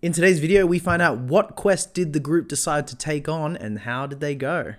In today's video, we find out what quest did the group decide to take on and how did they go.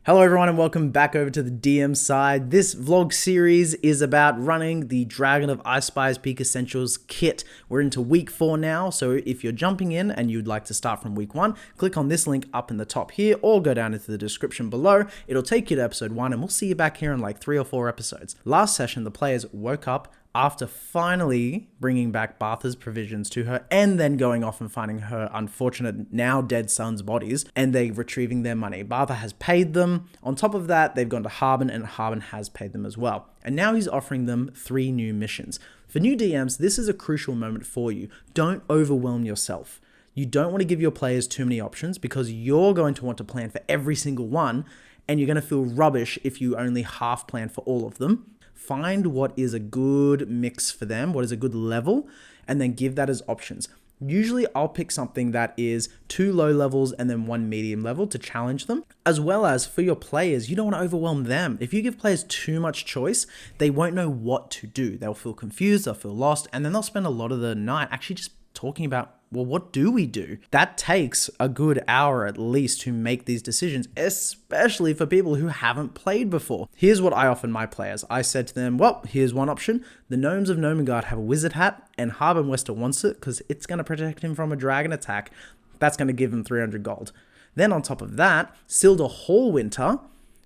Hello everyone and welcome back over to the DMSide. This vlog series is about running the Dragon of Icespire's Peak Essentials kit. We're into week 4 now, so if you're jumping in and you'd like to start from week 1, click on this link up in the top here or go down into the description below. It'll take you to episode 1 and we'll see you back here in like 3 or 4 episodes. Last session, the players woke up after finally bringing back Bartha's provisions to her and then going off and finding her unfortunate now dead son's bodies and they retrieving their money. Bartha has paid them. On top of that, they've gone to Harbin and Harbin has paid them as well. And now he's offering them 3 new missions. For new DMs, this is a crucial moment for you. Don't overwhelm yourself. You don't want to give your players too many options because you're going to want to plan for every single one and you're going to feel rubbish if you only half plan for all of them. Find what is a good mix for them, what is a good level, and then give that as options. Usually I'll pick something that is 2 low levels and then 1 medium level to challenge them, as well as for your players, you don't want to overwhelm them. If you give players too much choice, they won't know what to do. They'll feel confused, they'll feel lost, and then they'll spend a lot of the night actually just talking about, well, what do we do? That takes a good hour at least to make these decisions, especially for people who haven't played before. Here's what I offered my players. I said to them, well, here's one option. The Gnomes of Gnomengard have a wizard hat and Harbin Wester wants it because it's going to protect him from a dragon attack. That's going to give him 300 gold. Then on top of that, Sildar Hallwinter,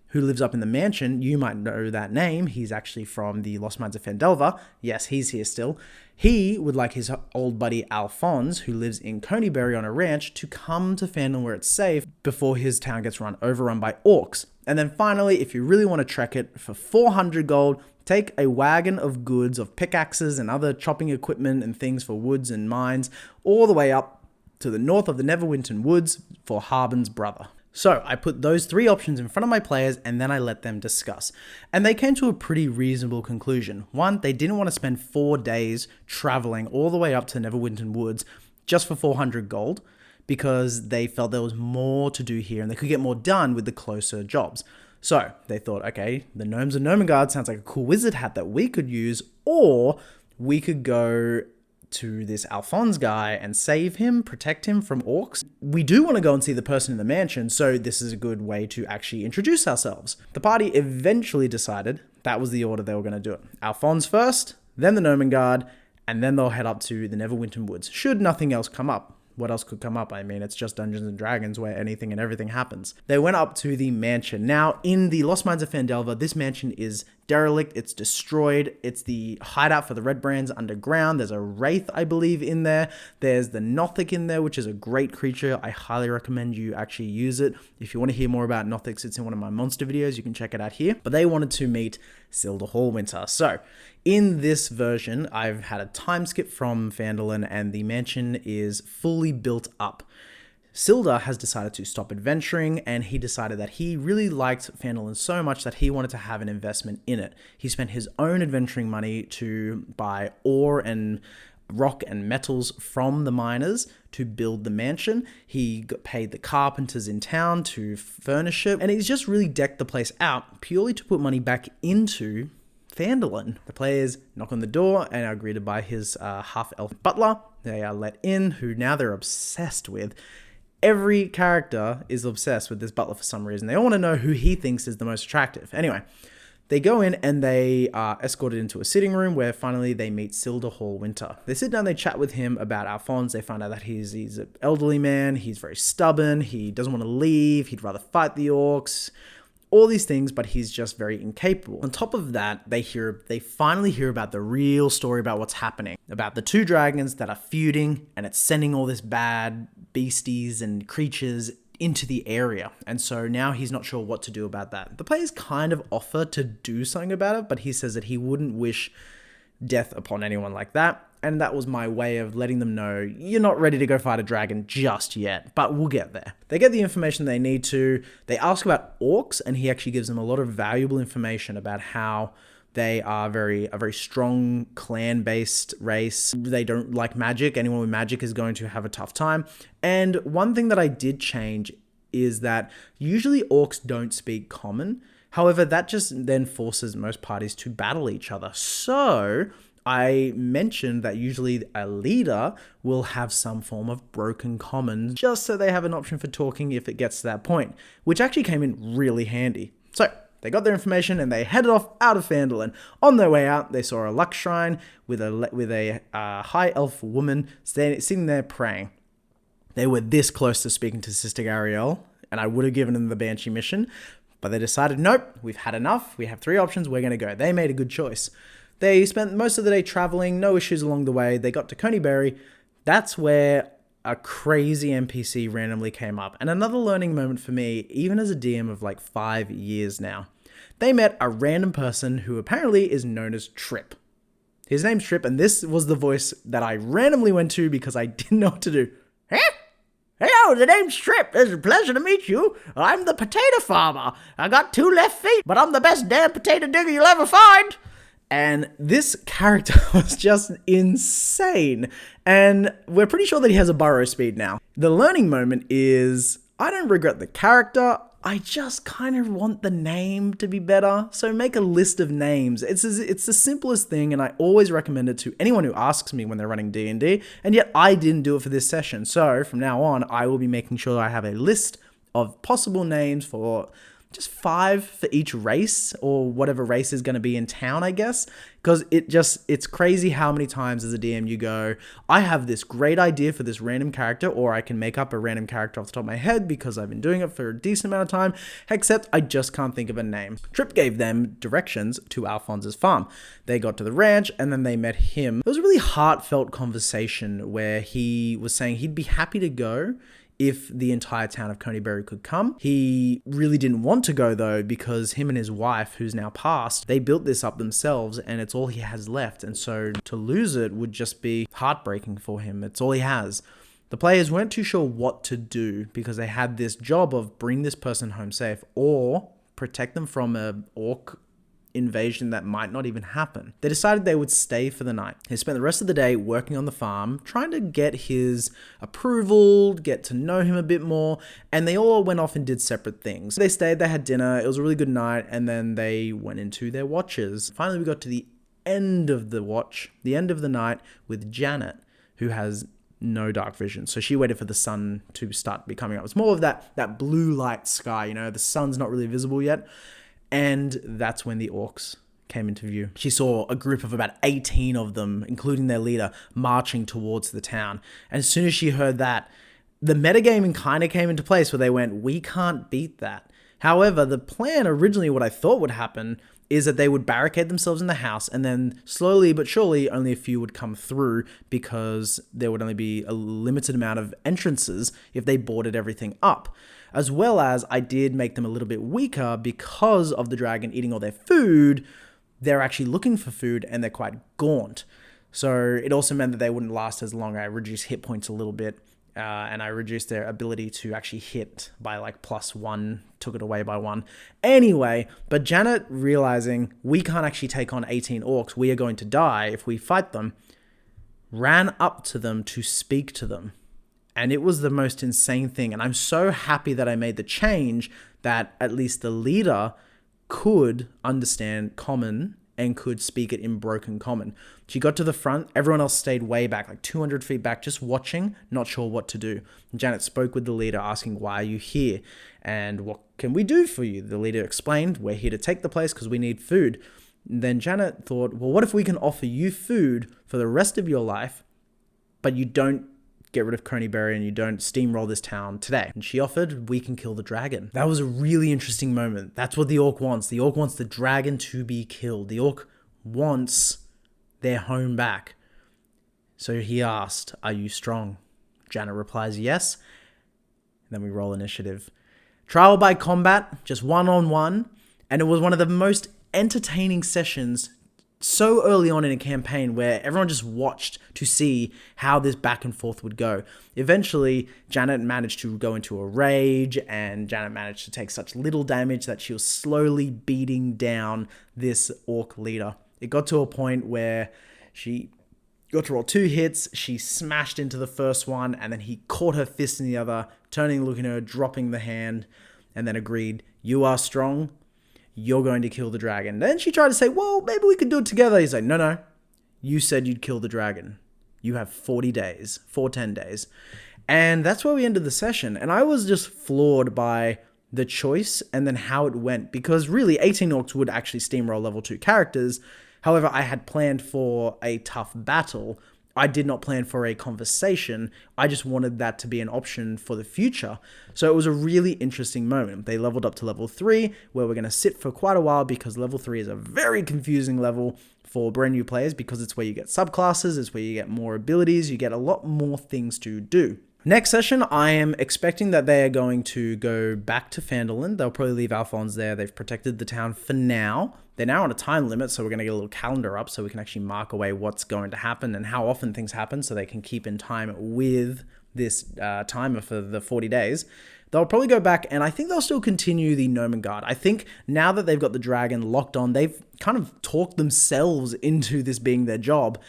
who lives up in the mansion, you might know that name. He's actually from the Lost Mines of Phandelver. Yes, he's here still. He would like his old buddy Alfonse, who lives in Conyberry on a ranch, to come to Phandalin where it's safe before his town gets overrun by orcs. And then finally, if you really want to trek it, for 400 gold, take a wagon of goods, of pickaxes and other chopping equipment and things for woods and mines, all the way up to the north of the Neverwinter Woods for Harbin's brother. So I put those 3 options in front of my players and then I let them discuss. And they came to a pretty reasonable conclusion. One, they didn't want to spend 4 days traveling all the way up to Neverwinter Woods just for 400 gold because they felt there was more to do here and they could get more done with the closer jobs. So they thought, okay, the Gnomes of Gnomengard sounds like a cool wizard hat that we could use, or we could go to this Alfonse guy and save him, protect him from orcs. We do want to go and see the person in the mansion, so this is a good way to actually introduce ourselves. The party eventually decided that was the order they were going to do it. Alfonse first, then the Gnomengard, and then they'll head up to the Neverwinter Woods, should nothing else come up. What else could come up? I mean, it's just Dungeons and Dragons where anything and everything happens. They went up to the mansion. Now, in the Lost Mines of Phandelver, this mansion is derelict. It's destroyed. It's the hideout for the Red Brands underground. There's a Wraith, I believe, in there. There's the Nothic in there, which is a great creature. I highly recommend you actually use it. If you want to hear more about Nothics, it's in one of my monster videos. You can check it out here. But they wanted to meet Sildar Hallwinter. So, in this version, I've had a time skip from Phandalin and the mansion is fully built up. Sildar has decided to stop adventuring and he decided that he really liked Phandalin so much that he wanted to have an investment in it. He spent his own adventuring money to buy ore and rock and metals from the miners to build the mansion. He paid the carpenters in town to furnish it and he's just really decked the place out purely to put money back into Phandalin. The players knock on the door and are greeted by his half-elf butler. They are let in, who now they're obsessed with. Every character is obsessed with this butler for some reason. They all want to know who he thinks is the most attractive. Anyway, they go in and they are escorted into a sitting room where finally they meet Sildar Hallwinter. They sit down, they chat with him about Alfonse. They find out that he's an elderly man. He's very stubborn. He doesn't want to leave. He'd rather fight the orcs. All these things, but he's just very incapable. On top of that, they finally hear about the real story about what's happening, about the 2 dragons that are feuding, and it's sending all this bad beasties and creatures into the area. And so now he's not sure what to do about that. The players kind of offer to do something about it, but he says that he wouldn't wish death upon anyone like that. and that was my way of letting them know you're not ready to go fight a dragon just yet, but we'll get there. They get the information they need to. They ask about orcs, and he actually gives them a lot of valuable information about how they are a very strong clan-based race. They don't like magic. Anyone with magic is going to have a tough time. And one thing that I did change is that usually orcs don't speak common. However, that just then forces most parties to battle each other. So I mentioned that usually a leader will have some form of broken common, just so they have an option for talking if it gets to that point, which actually came in really handy. So they got their information and they headed off out of Phandalin. On their way out, they saw a luck shrine with a high elf woman sitting there praying. They were this close to speaking to Sister Gariel, and I would have given them the Banshee mission, but they decided, nope, we've had enough. We have 3 options. We're going to go. They made a good choice. They spent most of the day traveling, no issues along the way. They got to Conyberry. That's where a crazy NPC randomly came up. And another learning moment for me, even as a DM of like 5 years now. They met a random person who apparently is known as Trip. His name's Trip, and this was the voice that I randomly went to because I didn't know what to do. Hello, the name's Trip. It's a pleasure to meet you. I'm the potato farmer. I got 2 left feet, but I'm the best damn potato digger you'll ever find. And this character was just insane. And we're pretty sure that he has a burrow speed now. The learning moment is, I don't regret the character. I just kind of want the name to be better. So make a list of names. It's the simplest thing, and I always recommend it to anyone who asks me when they're running D&D. And yet I didn't do it for this session. So from now on, I will be making sure I have a list of possible names for just 5 for each race, or whatever race is going to be in town, I guess. Because it's crazy how many times as a DM you go, I have this great idea for this random character, or I can make up a random character off the top of my head because I've been doing it for a decent amount of time, except I just can't think of a name. Trip gave them directions to Alfonse's farm. They got to the ranch, and then they met him. It was a really heartfelt conversation where he was saying he'd be happy to go if the entire town of Conyberry could come. He really didn't want to go though, because him and his wife, who's now passed, they built this up themselves and it's all he has left. And so to lose it would just be heartbreaking for him. It's all he has. The players weren't too sure what to do because they had this job of bring this person home safe or protect them from an orc invasion that might not even happen. They decided they would stay for the night. They spent the rest of the day working on the farm, trying to get his approval, get to know him a bit more, and they all went off and did separate things. They stayed, they had dinner, it was a really good night, and then they went into their watches. Finally, we got to the end of the watch, the end of the night, with Janet, who has no dark vision. So she waited for the sun to start becoming up. It's more of that blue light sky, the sun's not really visible yet. And that's when the orcs came into view. She saw a group of about 18 of them, including their leader, marching towards the town. And as soon as she heard that, the metagaming kind of came into place where they went, we can't beat that. However, the plan originally, what I thought would happen, is that they would barricade themselves in the house, and then slowly but surely only a few would come through because there would only be a limited amount of entrances if they boarded everything up. As well as I did make them a little bit weaker because of the dragon eating all their food. They're actually looking for food and they're quite gaunt. So it also meant that they wouldn't last as long. I reduced hit points a little bit and I reduced their ability to actually hit by like +1, took it away by 1. Anyway, but Janet, realizing we can't actually take on 18 orcs, we are going to die if we fight them, ran up to them to speak to them. And it was the most insane thing. And I'm so happy that I made the change that at least the leader could understand common and could speak it in broken common. She got to the front. Everyone else stayed way back, like 200 feet back, just watching, not sure what to do. And Janet spoke with the leader asking, why are you here? And what can we do for you? The leader explained, we're here to take the place because we need food. And then Janet thought, well, what if we can offer you food for the rest of your life, but you don't get rid of Conyberry and you don't steamroll this town today? And she offered, we can kill the dragon. That was a really interesting moment. That's what the orc wants. The orc wants the dragon to be killed. The orc wants their home back. So he asked, are you strong? Janet replies, yes. And then we roll initiative. Trial by combat, just one-on-one. And it was one of the most entertaining sessions so early on in a campaign where everyone just watched to see how this back and forth would go. Eventually, Janet managed to go into a rage, and Janet managed to take such little damage that she was slowly beating down this orc leader. It got to a point where she got to roll 2 hits, she smashed into the first one, and then he caught her fist in the other, turning, looking at her, dropping the hand, and then agreed, "You are strong. You're going to kill the dragon." Then she tried to say, "Well, maybe we could do it together." He's like, no. You said you'd kill the dragon. You have 40 days, 10 days. And that's where we ended the session. And I was just floored by the choice and then how it went. Because really, 18 orcs would actually steamroll level 2 characters. However, I had planned for a tough battle. I did not plan for a conversation. I just wanted that to be an option for the future. So it was a really interesting moment. They leveled up to level 3, where we're going to sit for quite a while because level 3 is a very confusing level for brand new players because it's where you get subclasses, it's where you get more abilities, you get a lot more things to do. Next session, I am expecting that they are going to go back to Phandalin. They'll probably leave Alfonse there. They've protected the town for now. They're now on a time limit, so we're going to get a little calendar up so we can actually mark away what's going to happen and how often things happen so they can keep in time with this timer for the 40 days. They'll probably go back, and I think they'll still continue the Gnomengarde. I think now that they've got the dragon locked on, they've kind of talked themselves into this being their job,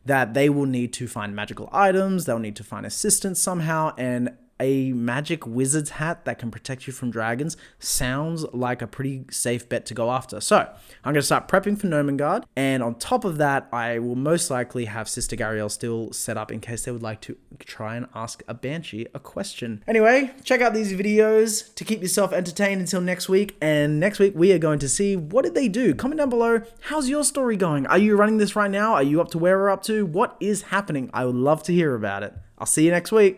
that they will need to find magical items, they'll need to find assistance somehow, and a magic wizard's hat that can protect you from dragons sounds like a pretty safe bet to go after. So I'm going to start prepping for Gnomengarde, and on top of that, I will most likely have Sister Gariel still set up in case they would like to try and ask a Banshee a question. Anyway, check out these videos to keep yourself entertained until next week, and next week we are going to see what did they do. Comment down below, how's your story going? Are you running this right now? Are you up to where we're up to? What is happening? I would love to hear about it. I'll see you next week.